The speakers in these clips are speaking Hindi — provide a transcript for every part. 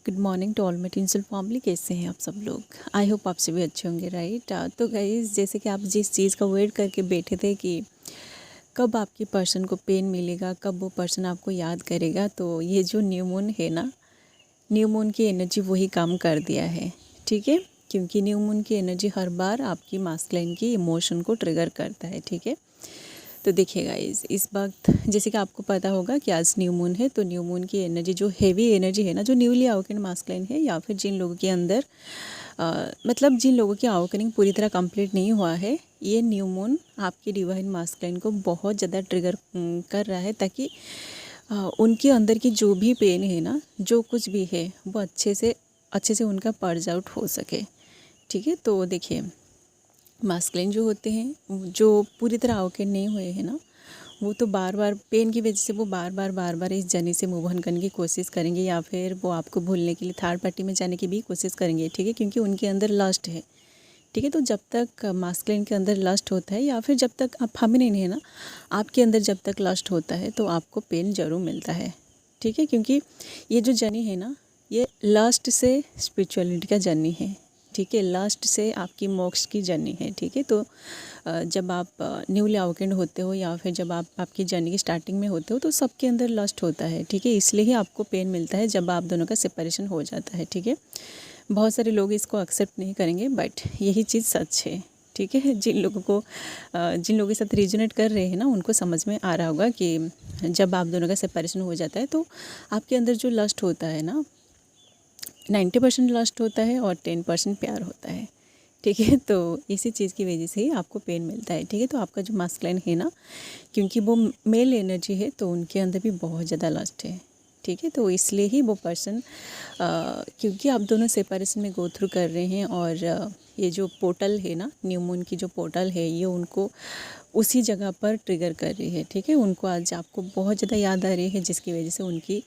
Good morning to all my Tinsel family. कैसे हैं आप सब लोग? आई होप आप सभी अच्छे होंगे, राइट। तो गाइस, जैसे कि आप जिस चीज़ का वेट करके बैठे थे कि कब आपकी पर्सन को पेन मिलेगा, कब वो पर्सन आपको याद करेगा, तो ये जो न्यू मून है ना, न्यू मून की एनर्जी वही काम कर दिया है, ठीक है। क्योंकि न्यू मून की एनर्जी हर बार आपकी मास्कुलिन की इमोशन को ट्रिगर करता है, ठीक है। तो देखिए गाइस, इस वक्त जैसे कि आपको पता होगा कि आज न्यू मून है, तो न्यू मून की एनर्जी जो हेवी एनर्जी है ना, जो न्यूली अवेकन मास्कुलिन है, या फिर जिन लोगों के अंदर मतलब जिन लोगों की अवेकनिंग पूरी तरह कंप्लीट नहीं हुआ है, ये न्यू मून आपकी डिवाइन मास्कुलिन को बहुत ज़्यादा ट्रिगर कर रहा है, ताकि उनके अंदर की जो भी पेन है ना, जो कुछ भी है, वो अच्छे से उनका पर्ज आउट हो सके, ठीक है। तो देखिए, मास्कुलिन जो होते हैं, जो पूरी तरह अवेकन नहीं हुए हैं ना, वो तो बार बार पेन की वजह से वो बार बार इस जर्नी से मूव ऑन करने की कोशिश करेंगे, या फिर वो आपको भूलने के लिए थर्ड पार्टी में जाने की भी कोशिश करेंगे, ठीक है। क्योंकि उनके अंदर लस्ट है, ठीक है। तो जब तक मास्कुलिन के अंदर लस्ट होता है, या फिर जब तक आप फेमिनिन है ना, आपके अंदर जब तक लस्ट होता है, तो आपको पेन ज़रूर मिलता है, ठीक है। क्योंकि ये जो जर्नी है ना, ये लस्ट से स्पिरिचुअलिटी का जर्नी है, ठीक है। लास्ट से आपकी मोक्ष की जर्नी है, ठीक है। तो जब आप न्यूली अवेकेंड होते हो, या फिर जब आप आपकी जर्नी की स्टार्टिंग में होते हो, तो सबके अंदर लस्ट होता है, ठीक है। इसलिए ही आपको पेन मिलता है जब आप दोनों का सेपरेशन हो जाता है, ठीक है। बहुत सारे लोग इसको एक्सेप्ट नहीं करेंगे, बट यही चीज़ सच है, ठीक है। जिन लोगों के साथ रिजोनेट कर रहे हैं ना, उनको समझ में आ रहा होगा कि जब आप दोनों का सेपरेशन हो जाता है, तो आपके अंदर जो लस्ट होता है ना, 90% लस्ट होता है और 10% प्यार होता है, ठीक है। तो इसी चीज़ की वजह से ही आपको पेन मिलता है, ठीक है। तो आपका जो मास्कुलिन है ना, क्योंकि वो मेल एनर्जी है, तो उनके अंदर भी बहुत ज़्यादा लस्ट है, ठीक है। तो इसलिए ही वो पर्सन, क्योंकि आप दोनों सेपरेशन में गो थ्रू कर रहे हैं, और ये जो पोर्टल है ना, न्यू मून की जो पोर्टल है, ये उनको उसी जगह पर ट्रिगर कर रही है, ठीक है। उनको आज आपको बहुत ज़्यादा याद आ रही है, जिसकी वजह से उनकी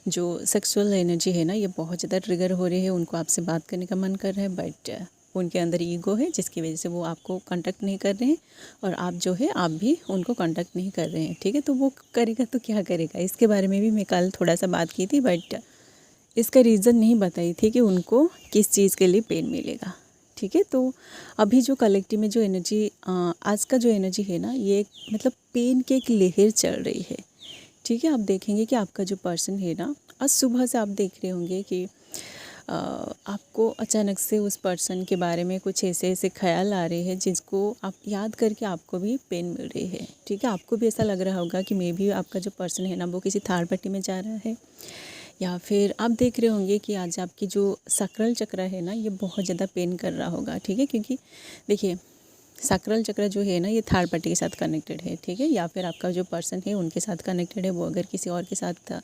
जो सेक्सुअल एनर्जी है ना, ये बहुत ज़्यादा ट्रिगर हो रही है। उनको आपसे बात करने का मन कर रहा है, बट उनके अंदर ईगो है, जिसकी वजह से वो आपको कांटेक्ट नहीं कर रहे हैं, और आप जो है, आप भी उनको कांटेक्ट नहीं कर रहे हैं, ठीक है। तो वो करेगा तो क्या करेगा, इसके बारे में भी मैं कल थोड़ा सा बात की थी, बट इसका रीज़न नहीं बताई थी कि उनको किस चीज़ के लिए पेन मिलेगा, ठीक है। तो अभी जो कलेक्टिव में जो एनर्जी, आज का जो एनर्जी है ना, ये मतलब पेन की एक लहर चल रही है, ठीक है। आप देखेंगे कि आपका जो पर्सन है ना, आज सुबह से आप देख रहे होंगे कि आपको अचानक से उस पर्सन के बारे में कुछ ऐसे ऐसे ख्याल आ रहे हैं, जिसको आप याद करके आपको भी पेन मिल रही है, ठीक है। आपको भी ऐसा लग रहा होगा कि मे भी आपका जो पर्सन है ना, वो किसी थर्ड पार्टी में जा रहा है, या फिर आप देख रहे होंगे कि आज आपकी जो सक्राल चक्र है ना, ये बहुत ज़्यादा पेन कर रहा होगा, ठीक है। क्योंकि देखिए, सक्राल चक्र जो है ना, ये थर्ड पार्टी के साथ कनेक्टेड है, ठीक है। या फिर आपका जो पर्सन है उनके साथ कनेक्टेड है, वो अगर किसी और के साथ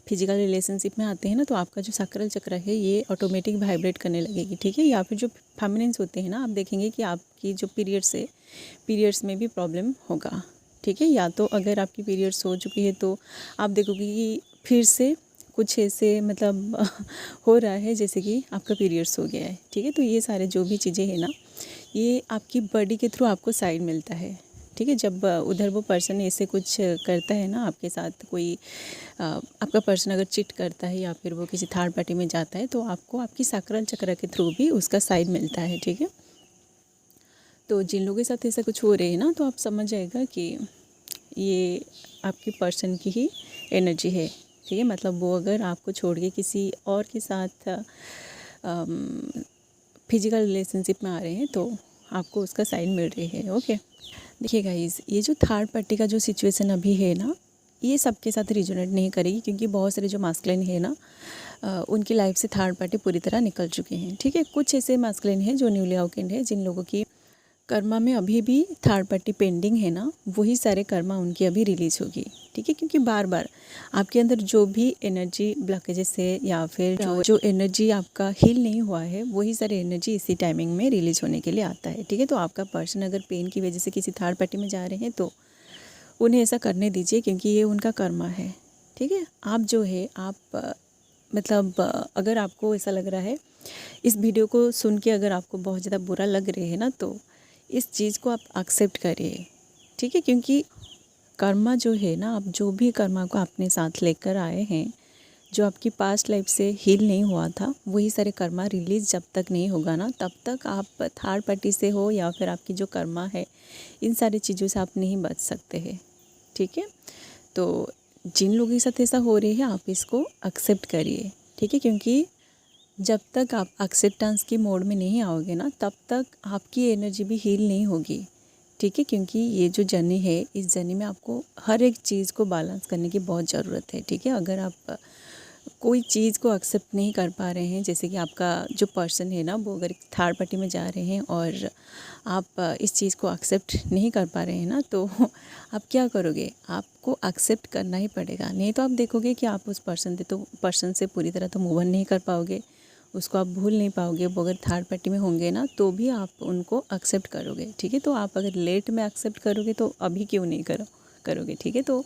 फिजिकल रिलेशनशिप में आते हैं ना, तो आपका जो सक्राल चक्र है, ये ऑटोमेटिक वाइब्रेट करने लगेगी, ठीक है। या फिर जो फेमिनिन्स होते हैं ना, आप देखेंगे कि आपकी जो पीरियड्स है, पीरियड्स में भी प्रॉब्लम होगा, ठीक है। या तो अगर आपकी पीरियड्स हो चुकी है, तो आप देखोगे कि फिर से कुछ ऐसे मतलब हो रहा है जैसे कि आपका पीरियड्स हो गया है, ठीक है। तो ये सारे जो भी चीज़ें हैं ना, ये आपकी बॉडी के थ्रू आपको साइड मिलता है, ठीक है। जब उधर वो पर्सन ऐसे कुछ करता है ना आपके साथ, कोई आपका पर्सन अगर चिट करता है, या फिर वो किसी थर्ड पार्टी में जाता है, तो आपको आपकी सक्राल चक्र के थ्रू भी उसका साइड मिलता है, ठीक है। तो जिन लोगों के साथ ऐसा कुछ हो रहे हैं ना, तो आप समझ जाएगा कि ये आपकी पर्सन की ही एनर्जी है, ठीक है। मतलब वो अगर आपको छोड़ के किसी और के साथ फिजिकल रिलेशनशिप में आ रहे हैं, तो आपको उसका साइन मिल रही है, ओके। देखिए गाइस, ये जो थर्ड पार्टी का जो सिचुएशन अभी है ना, ये सबके साथ रिजोनेट नहीं करेगी, क्योंकि बहुत सारे जो मास्कुलिन है ना, उनकी लाइफ से थर्ड पार्टी पूरी तरह निकल चुके हैं, ठीक है। कुछ ऐसे मास्कुलिन हैं जो न्यूली अवेकेंड है, जिन लोगों की कर्मा में अभी भी थर्ड पार्टी पेंडिंग है ना, वही सारे कर्मा उनकी अभी रिलीज होगी, ठीक है। क्योंकि बार बार आपके अंदर जो भी एनर्जी ब्लॉकेजेस है, या फिर जो एनर्जी आपका हील नहीं हुआ है, वही सारी एनर्जी इसी टाइमिंग में रिलीज होने के लिए आता है, ठीक है। तो आपका पर्सन अगर पेन की वजह से किसी थर्ड पार्टी में जा रहे हैं, तो उन्हें ऐसा करने दीजिए, क्योंकि ये उनका कर्मा है, ठीक है। आप जो है, आप मतलब अगर आपको ऐसा लग रहा है, इस वीडियो को सुन के अगर आपको बहुत ज़्यादा बुरा लग रहा है ना, तो इस चीज़ को आप एक्सेप्ट करिए, ठीक है। क्योंकि कर्मा जो है ना, आप जो भी कर्मा को अपने साथ लेकर आए हैं, जो आपकी पास्ट लाइफ से हील नहीं हुआ था, वही सारे कर्मा रिलीज़ जब तक नहीं होगा ना, तब तक आप थर्ड पार्टी से हो या फिर आपकी जो कर्मा है, इन सारी चीज़ों से आप नहीं बच सकते हैं। ठीक है, तो जिन लोगों के साथ ऐसा हो रही है आप इसको एक्सेप्ट करिए। ठीक है, क्योंकि जब तक आप एक्सेप्टेंस की मोड में नहीं आओगे ना, तब तक आपकी एनर्जी भी हील नहीं होगी। ठीक है, क्योंकि ये जो जर्नी है, इस जर्नी में आपको हर एक चीज़ को बैलेंस करने की बहुत ज़रूरत है। ठीक है, अगर आप कोई चीज़ को एक्सेप्ट नहीं कर पा रहे हैं, जैसे कि आपका जो पर्सन है ना, वो अगर थर्ड पार्टी में जा रहे हैं और आप इस चीज़ को एक्सेप्ट नहीं कर पा रहे हैं ना, तो आप क्या करोगे? आपको एक्सेप्ट करना ही पड़ेगा। नहीं तो आप देखोगे कि आप उस पर्सन से पूरी तरह तो मूव ऑन नहीं कर पाओगे, उसको आप भूल नहीं पाओगे। वो अगर थर्ड पार्टी में होंगे ना, तो भी आप उनको एक्सेप्ट करोगे। ठीक है, तो आप अगर लेट में एक्सेप्ट करोगे तो अभी क्यों नहीं करोगे। ठीक है, तो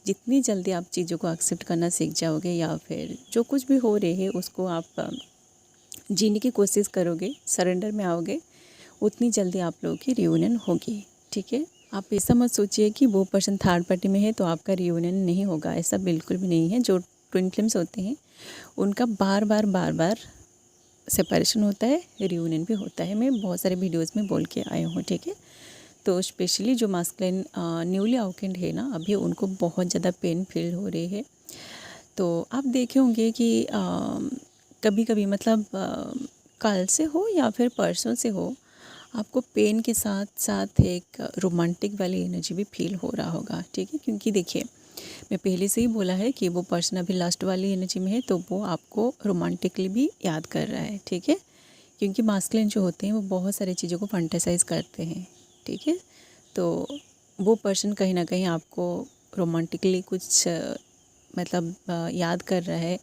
जितनी जल्दी आप चीज़ों को एक्सेप्ट करना सीख जाओगे, या फिर जो कुछ भी हो रहे है उसको आप जीने की कोशिश करोगे, सरेंडर में आओगे, उतनी जल्दी आप लोगों की रियूनियन होगी। ठीक है, आप ऐसा मत सोचिए कि वो पर्सन थर्ड पार्टी में है तो आपका रियूनियन नहीं होगा, ऐसा बिल्कुल भी नहीं है। जो ट्विन फ्लेम्स होते हैं उनका बार बार सेपरेशन होता है, रियूनियन भी होता है। मैं बहुत सारे वीडियोस में बोल के आई हूँ। ठीक है, तो स्पेशली जो मास्कुलिन न्यूली अवेकेंड है ना, अभी उनको बहुत ज़्यादा पेन फील हो रही है। तो आप देखे होंगे कि कभी कभी मतलब कल से हो या फिर परसों से हो, आपको पेन के साथ साथ एक रोमांटिक वाली एनर्जी भी फील हो रहा होगा। ठीक है, क्योंकि देखिए मैं पहले से ही बोला है कि वो पर्सन अभी लास्ट वाली एनर्जी में है, तो वो आपको रोमांटिकली भी याद कर रहा है। ठीक है, क्योंकि मास्कुलिन जो होते हैं वो बहुत सारी चीज़ों को फंटेसाइज करते हैं। ठीक है, तो वो पर्सन कहीं ना कहीं आपको रोमांटिकली कुछ मतलब याद कर रहा है।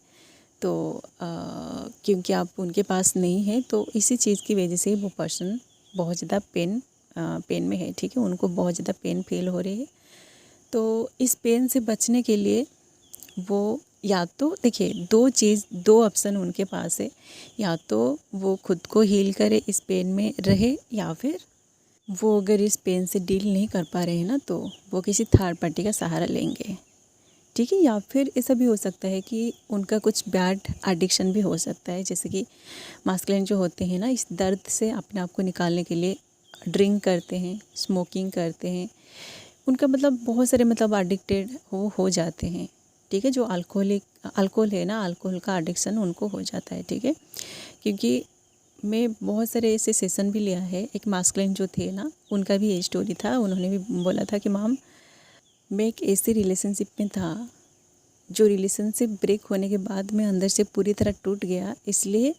तो क्योंकि आप उनके पास नहीं है, तो इसी चीज़ की वजह से वो पर्सन बहुत ज़्यादा पेन में है। ठीक है, उनको बहुत ज़्यादा पेन फील हो रही है। तो इस पेन से बचने के लिए वो या तो देखिए दो ऑप्शन उनके पास है, या तो वो खुद को हील करे, इस पेन में रहे, या फिर वो अगर इस पेन से डील नहीं कर पा रहे हैं ना, तो वो किसी थर्ड पार्टी का सहारा लेंगे। ठीक है, या फिर ऐसा भी हो सकता है कि उनका कुछ बैड एडिक्शन भी हो सकता है, जैसे कि मास्कुलिन जो होते हैं ना, इस दर्द से अपने आप को निकालने के लिए ड्रिंक करते हैं, स्मोकिंग करते हैं। उनका मतलब बहुत सारे मतलब एडिक्टेड हो जाते हैं। ठीक है, जो अल्कोहल है ना, अल्कोहल का एडिक्शन उनको हो जाता है। ठीक है, क्योंकि मैं बहुत सारे ऐसे सेशन भी लिया है। एक मास्कुलिन जो थे ना, उनका भी ये स्टोरी था। उन्होंने भी बोला था कि मैम, मैं एक ऐसी रिलेशनशिप में था, जो रिलेशनशिप ब्रेक होने के बाद मैं अंदर से पूरी तरह टूट गया, इसलिए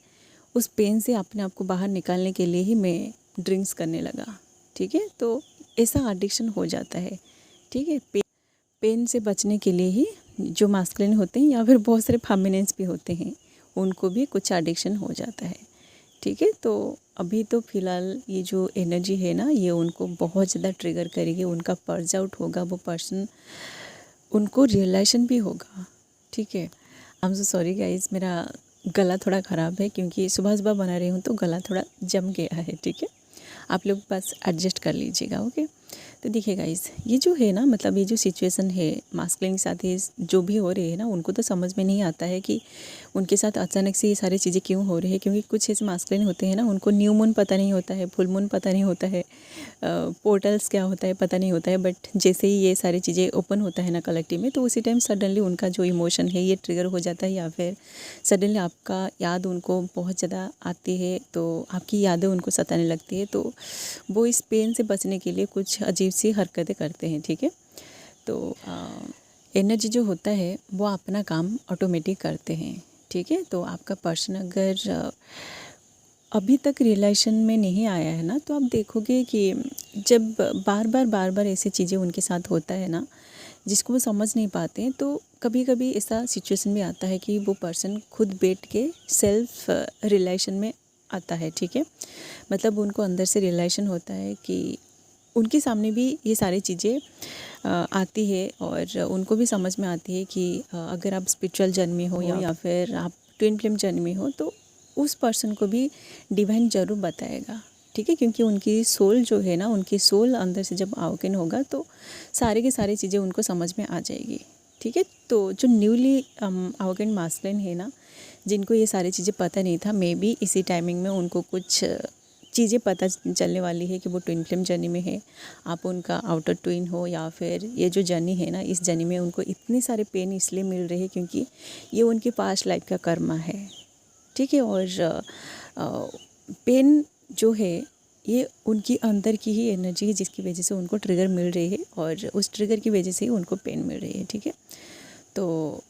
उस पेन से अपने आप को बाहर निकालने के लिए ही मैं ड्रिंक्स करने लगा। ठीक है, तो ऐसा एडिक्शन हो जाता है। ठीक है, पेन से बचने के लिए ही जो मास्कुलिन होते हैं, या फिर बहुत सारे फेमिनिन्स भी होते हैं, उनको भी कुछ एडिक्शन हो जाता है। ठीक है, तो अभी तो फ़िलहाल ये जो एनर्जी है ना, ये उनको बहुत ज़्यादा ट्रिगर करेगी, उनका पर्ज आउट होगा, वो पर्सन उनको रियलाइजेशन भी होगा। ठीक है, I am so sorry guys, मेरा गला थोड़ा ख़राब है क्योंकि सुबह सुबह बना रही हूँ, तो गला थोड़ा जम गया है। ठीक है, आप लोग बस एडजस्ट कर लीजिएगा। ओके, तो देखिए गाइस, ये जो है ना, मतलब ये जो सिचुएशन है मास्कुलिन के साथ ये जो भी हो रही है ना, उनको तो समझ में नहीं आता है कि उनके साथ अचानक से ये सारी चीज़ें क्यों हो रही है। क्योंकि कुछ ऐसे मास्कुलिन होते हैं ना, उनको न्यू मून पता नहीं होता है, फुल मून पता नहीं होता है, पोर्टल्स क्या होता है पता नहीं होता है। बट जैसे ही ये सारी चीज़ें ओपन होता है ना कलेक्टिव में, तो उसी टाइम सडनली उनका जो इमोशन है ये ट्रिगर हो जाता है, या फिर सडनली आपका याद उनको बहुत ज़्यादा आती है, तो आपकी यादें उनको सताने लगती है। तो वो इस पेन से बचने के लिए कुछ अजीब सी हरकतें करते हैं। ठीक है, तो एनर्जी जो होता है वो अपना काम ऑटोमेटिक करते हैं। ठीक है, तो आपका पर्सन अगर अभी तक रियलाइजेशन में नहीं आया है ना, तो आप देखोगे कि जब बार बार ऐसी चीज़ें उनके साथ होता है ना, जिसको वो समझ नहीं पाते हैं, तो कभी कभी ऐसा सिचुएशन भी आता है कि वो पर्सन खुद बैठ के सेल्फ रियलाइजेशन में आता है। ठीक है, मतलब उनको अंदर से रियलाइजेशन होता है कि उनके सामने भी ये सारी चीज़ें आती है, और उनको भी समझ में आती है कि अगर आप स्पिरिचुअल जर्नी में हो या फिर आप ट्विन फ्लेम जर्नी में हो, तो उस पर्सन को भी डिवाइन ज़रूर बताएगा। ठीक है, क्योंकि उनकी सोल जो है ना, उनकी सोल अंदर से जब अवेकन होगा, तो सारी की सारी चीज़ें उनको समझ में आ जाएगी। ठीक है। तो जो न्यूली अवेकेंड मास्कुलिन है ना, जिनको ये सारी चीज़ें पता नहीं था, मे बी इसी टाइमिंग में उनको कुछ चीज़ें पता चलने वाली है कि वो ट्विन फ्लेम जर्नी में है। आप उनका आउटर ट्विन हो या फिर ये जो जर्नी है ना, इस जर्नी में उनको इतने सारे पेन इसलिए मिल रहे हैं क्योंकि ये उनके पास्ट लाइफ का कर्मा है, ठीक है। और पेन जो है ये उनकी अंदर की ही एनर्जी है जिसकी वजह से उनको ट्रिगर मिल रही है और उस ट्रिगर की वजह से ही उनको पेन मिल रही है, ठीक है। तो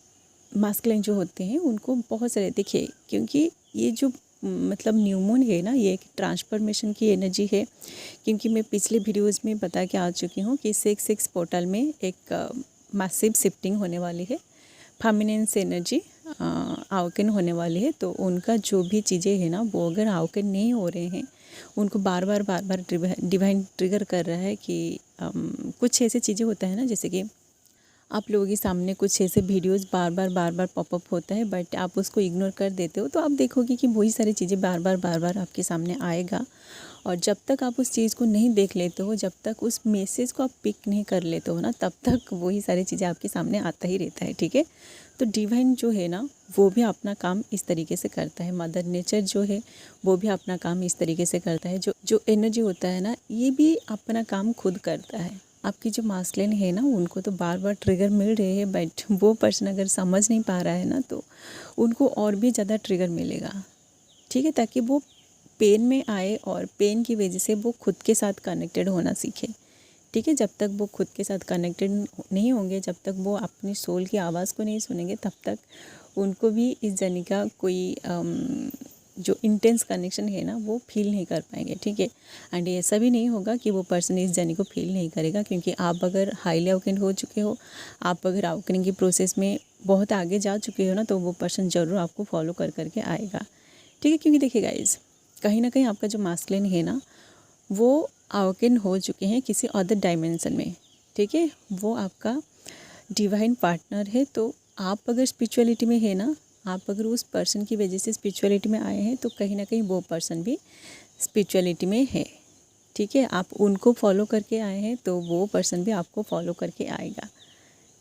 मास्कुलिन जो होते हैं उनको बहुत सारे, देखिए क्योंकि ये जो मतलब न्यू मून है ना, ये एक ट्रांसफॉर्मेशन की एनर्जी है। क्योंकि मैं पिछले वीडियोस में बता के आ चुकी हूँ कि 6 पोर्टल में एक मैसिव शिफ्टिंग होने वाली है, फेमिनिन एनर्जी अवेकन होने वाली है। तो उनका जो भी चीज़ें हैं ना, वो अगर अवेकन नहीं हो रहे हैं, उनको बार बार डिवाइन ट्रिगर कर रहा है कि कुछ ऐसी चीज़ें होता है ना, जैसे कि आप लोगों के सामने कुछ ऐसे वीडियोस बार बार पॉपअप होता है, बट आप उसको इग्नोर कर देते हो, तो आप देखोगे कि वही सारी चीज़ें बार बार आपके सामने आएगा। और जब तक आप उस चीज़ को नहीं देख लेते हो, जब तक उस मैसेज को आप पिक नहीं कर लेते हो ना, तब तक वही सारी चीज़ें आपके सामने आता ही रहता है, ठीक है। तो डिवाइन जो है ना, वो भी अपना काम इस तरीके से करता है। मदर नेचर जो है वो भी अपना काम इस तरीके से करता है। जो एनर्जी होता है ना, ये भी अपना काम खुद करता है। आपकी जो मास्कुलिन है ना, उनको तो बार बार ट्रिगर मिल रहे हैं, बट वो पर्सन अगर समझ नहीं पा रहा है ना, तो उनको और भी ज़्यादा ट्रिगर मिलेगा, ठीक है, ताकि वो पेन में आए और पेन की वजह से वो खुद के साथ कनेक्टेड होना सीखे, ठीक है। जब तक वो खुद के साथ कनेक्टेड नहीं होंगे, जब तक वो अपनी सोल की आवाज़ को नहीं सुनेंगे, तब तक उनको भी इस जर्नी का कोई जो इंटेंस कनेक्शन है ना, वो फील नहीं कर पाएंगे, ठीक है। एंड ऐसा भी नहीं होगा कि वो पर्सन इस जर्नी को फील नहीं करेगा, क्योंकि आप अगर हाईली अवेकन हो चुके हो, आप अगर अवेकनिंग की प्रोसेस में बहुत आगे जा चुके हो ना, तो वो पर्सन ज़रूर आपको फॉलो कर करके आएगा, ठीक है। क्योंकि देखिए गाइज, कहीं ना कहीं आपका जो मास्कुलिन है ना, वो अवेकन हो चुके हैं किसी अदर डायमेंशन में, ठीक है। वो आपका डिवाइन पार्टनर है। तो आप अगर स्पिरिचुअलिटी में है ना, आप अगर उस पर्सन की वजह से स्पिरिचुअलिटी में आए हैं, तो कहीं ना कहीं वो पर्सन भी स्पिरिचुअलिटी में है, ठीक है। आप उनको फॉलो करके आए हैं, तो वो पर्सन भी आपको फॉलो करके आएगा,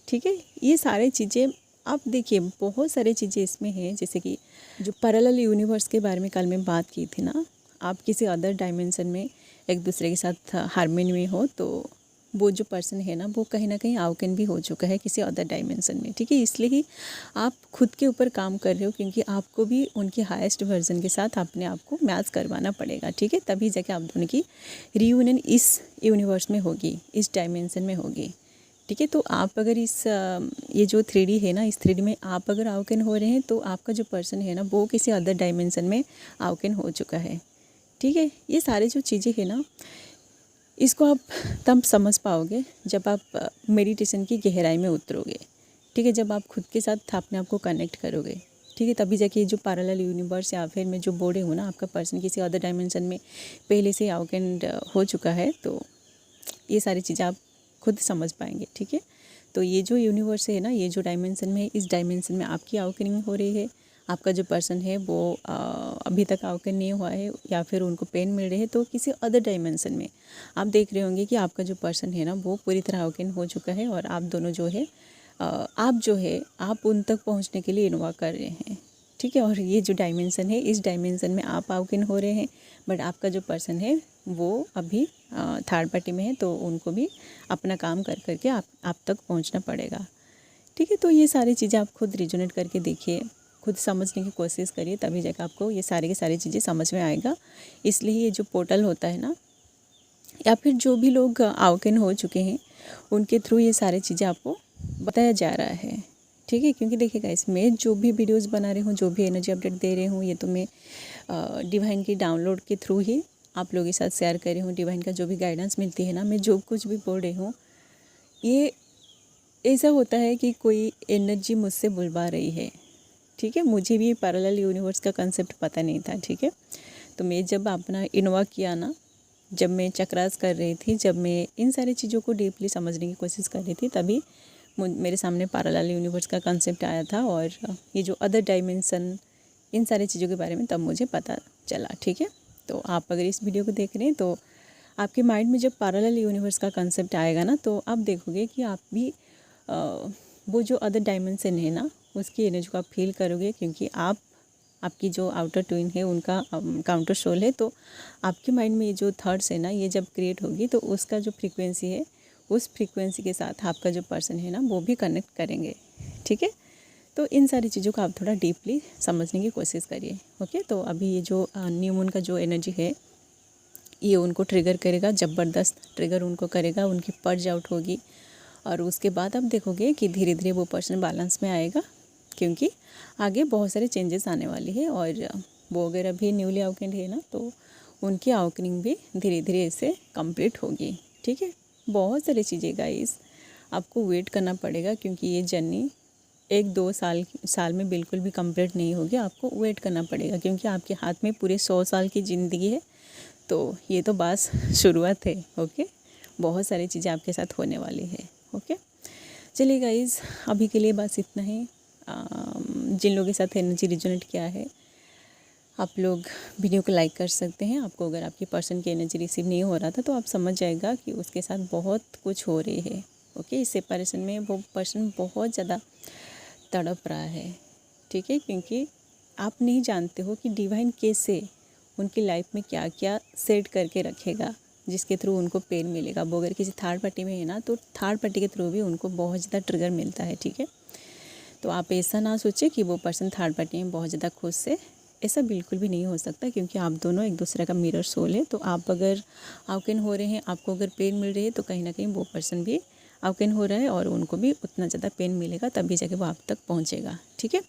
ठीक है। ये सारी चीज़ें आप देखिए, बहुत सारी चीज़ें इसमें हैं, जैसे कि जो पैरेलल यूनिवर्स के बारे में कल मैं बात की थी ना, आप किसी अदर डायमेंशन में एक दूसरे के साथ हार्मनी में हो, तो वो जो पर्सन है ना, वो कहीं ना कहीं अवेकन भी हो चुका है किसी अदर डायमेंशन में, ठीक है। इसलिए ही आप खुद के ऊपर काम कर रहे हो, क्योंकि आपको भी उनके हाईएस्ट वर्जन के साथ अपने आप को मैच करवाना पड़ेगा, ठीक है। तभी जाके आप दोनों की रियूनियन इस यूनिवर्स में होगी, इस डायमेंशन में होगी, ठीक है। तो आप अगर इस ये जो 3D है ना, इस 3D में आप अगर अवेकन हो रहे हैं, तो आपका जो पर्सन है ना, वो किसी अदर डायमेंशन में अवेकन हो चुका है, ठीक है। ये सारी जो चीज़ें हैं ना, इसको आप तब समझ पाओगे जब आप मेडिटेशन की गहराई में उतरोगे, ठीक है। जब आप खुद के साथ अपने आप को कनेक्ट करोगे, ठीक है, तभी जाके जो पैरेलल यूनिवर्स या फिर मैं जो बोल रही हूँ ना, आपका पर्सन किसी अदर डायमेंशन में पहले से अवेकन हो चुका है, तो ये सारी चीज़ें आप खुद समझ पाएंगे, ठीक है। तो ये जो यूनिवर्स है ना, ये जो डायमेंशन में है, इस डायमेंशन में आपकी अवेकनिंग हो रही है। आपका जो पर्सन है वो अभी तक अवेकन नहीं हुआ है, या फिर उनको पेन मिल रहे हैं, तो किसी अदर डायमेंशन में आप देख रहे होंगे कि आपका जो पर्सन है ना, वो पूरी तरह अवेकन हो चुका है, और आप दोनों जो है आप उन तक पहुंचने के लिए इन्वॉल्व कर रहे हैं, ठीक है। और ये जो डायमेंशन है, इस डायमेंशन में आप अवेकन हो रहे हैं, बट आपका जो पर्सन है वो अभी थर्ड पार्टी में है, तो उनको भी अपना काम कर करके आप तक पहुंचना पड़ेगा, ठीक है। तो ये सारी चीज़ें आप खुद रिजोनेट करके देखिए, खुद समझने की कोशिश करिए, तभी जाकर आपको ये सारी की सारी चीज़ें समझ में आएगा। इसलिए ये जो पोर्टल होता है ना, या फिर जो भी लोग अवेकन हो चुके हैं, उनके थ्रू ये सारी चीज़ें आपको बताया जा रहा है, ठीक है। क्योंकि देखिएगा, इसमें जो भी वीडियोस बना रही हूँ, जो भी एनर्जी अपडेट दे रही हूँ, ये तो मैं डिवाइन की डाउनलोड के थ्रू ही आप लोगों के साथ शेयर कर रही हूँ। डिवाइन का जो भी गाइडेंस मिलती है ना, मैं जो कुछ भी बोल रही हूँ, ये ऐसा होता है कि कोई एनर्जी मुझसे बुलवा रही है, ठीक है। मुझे भी पैरेलल यूनिवर्स का कंसेप्ट पता नहीं था, ठीक है। तो मैं जब अपना इन्वॉल्व किया ना, जब मैं चक्रास कर रही थी, जब मैं इन सारी चीज़ों को डीपली समझने की कोशिश कर रही थी, तभी मेरे सामने पैरेलल यूनिवर्स का कंसेप्ट आया था, और ये जो अदर डायमेंशन, इन सारी चीज़ों के बारे में तब मुझे पता चला, ठीक है। तो आप अगर इस वीडियो को देख रहे हैं, तो आपके माइंड में जब पैरेलल यूनिवर्स का कंसेप्ट आएगा ना, तो आप देखोगे कि आप भी वो जो अदर डायमेंशन है ना, उसकी एनर्जी को आप फील करोगे, क्योंकि आपकी जो आउटर ट्विन है उनका काउंटर सोल है। तो आपके माइंड में ये जो थॉट्स है ना, ये जब क्रिएट होगी तो उसका जो फ्रीक्वेंसी है, उस फ्रीक्वेंसी के साथ आपका जो पर्सन है ना वो भी कनेक्ट करेंगे। ठीक है, तो इन सारी चीज़ों को आप थोड़ा डीपली समझने की कोशिश करिए। ओके, तो अभी ये जो न्यू मून का जो एनर्जी है ये उनको ट्रिगर करेगा, ज़बरदस्त ट्रिगर उनको करेगा, उनकी पर्ज आउट होगी। और उसके बाद आप देखोगे कि धीरे धीरे वो पर्सन बैलेंस में आएगा, क्योंकि आगे बहुत सारे चेंजेस आने वाली है। और वो अगर अभी न्यूली अवेकेंड है ना, तो उनकी अवेकनिंग भी धीरे धीरे ऐसे कंप्लीट होगी। ठीक है, बहुत सारी चीज़ें गाइस आपको वेट करना पड़ेगा, क्योंकि ये जर्नी 1-2 साल में बिल्कुल भी कंप्लीट नहीं होगी। आपको वेट करना पड़ेगा, क्योंकि आपके हाथ में पूरे 100 साल की ज़िंदगी है। तो ये तो बस शुरुआत है। ओके, बहुत सारी चीज़ें आपके साथ होने वाली है। ओके, चलिए गाइज़, अभी के लिए बस इतना ही। जिन लोगों के साथ एनर्जी रिजोनेट किया है, आप लोग वीडियो को लाइक कर सकते हैं। आपको अगर आपकी पर्सन की एनर्जी रिसीव नहीं हो रहा था तो आप समझ जाएगा कि उसके साथ बहुत कुछ हो रही है। ओके, इस सेपरेशन में वो पर्सन बहुत ज़्यादा तड़प रहा है। ठीक है, क्योंकि आप नहीं जानते हो कि डिवाइन कैसे उनकी लाइफ में क्या क्या सेट करके रखेगा, जिसके थ्रू उनको पेन मिलेगा। वो अगर किसी थर्ड पार्टी में है ना, तो थर्ड पार्टी के थ्रू भी उनको बहुत ज़्यादा ट्रिगर मिलता है। ठीक है, तो आप ऐसा ना सोचें कि वो पर्सन थर्ड पार्टी में बहुत ज़्यादा खुश है। ऐसा बिल्कुल भी नहीं हो सकता, क्योंकि आप दोनों एक दूसरे का मिरर सोल है। तो आप अगर अवेकन हो रहे हैं, आपको अगर पेन मिल रही है, तो कहीं ना कहीं वो पर्सन भी अवेकन हो रहा है और उनको भी उतना ज़्यादा पेन मिलेगा, तभी जाके वो आप तक पहुँचेगा। ठीक है,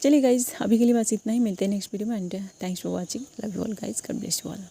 चलिए गाइज़, अभी के लिए बस इतना ही। मिलते हैं नेक्स्ट वीडियो में। And thanks for watching. Love you all guys, God bless you all.